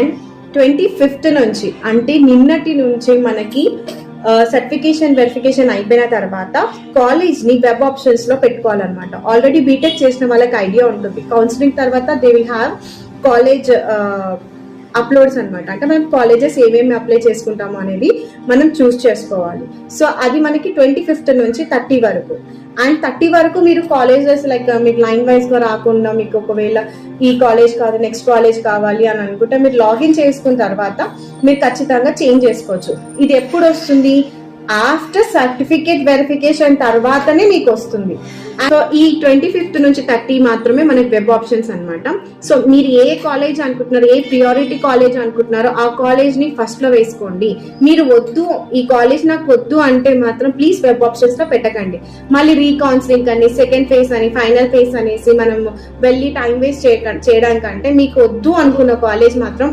And 25th నుంచి అంటే నిన్నటి నుంచి మనకి సర్టిఫికేషన్ వెరిఫికేషన్ అయిపోయిన తర్వాత కాలేజ్ ని వెబ్ ఆప్షన్స్ లో పెట్టుకోవాలన్నమాట. ఆల్రెడీ బీటెక్ చేసిన వాళ్ళకి ఐడియా ఉంటుంది. కౌన్సిలింగ్ తర్వాత they will have college uploads అనమాట. అంటే మనం కాలేజెస్ ఏమేమి అప్లై చేసుకుంటాము అనేది మనం చూస్ చేసుకోవాలి. సో అది మనకి 25th నుంచి 30 వరకు. అండ్ 30 వరకు మీరు కాలేజెస్ లైక్ మీకు లైన్ వైజ్ గా రాకుండా మీకు ఒకవేళ ఈ కాలేజ్ కాదు నెక్స్ట్ కాలేజ్ కావాలి అని అనుకుంటే మీరు లాగిన్ చేసుకున్న తర్వాత మీరు ఖచ్చితంగా చేంజ్ చేసుకోవచ్చు. ఇది ఎప్పుడు వస్తుంది? ఆఫ్టర్ సర్టిఫికేట్ వెరిఫికేషన్ తర్వాతనే మీకు వస్తుంది. సో ఈ 25th నుంచి 30 మాత్రమే మనకి వెబ్ ఆప్షన్స్ అనమాట. సో మీరు ఏ కాలేజ్ అనుకుంటున్నారో, ఏ ప్రియారిటీ కాలేజ్ అనుకుంటున్నారో ఆ కాలేజ్ ని ఫస్ట్ లో వేసుకోండి. మీరు వద్దు, ఈ కాలేజ్ నాకు వద్దు అంటే మాత్రం ప్లీజ్ వెబ్ ఆప్షన్స్ లో పెట్టకండి. మళ్ళీ రీకౌన్సిలింగ్ అని, సెకండ్ ఫేజ్ అని, ఫైనల్ ఫేజ్ అనేసి మనం వెళ్ళి టైం వేస్ట్ చేయడానికంటే మీకు వద్దు అనుకున్న కాలేజ్ మాత్రం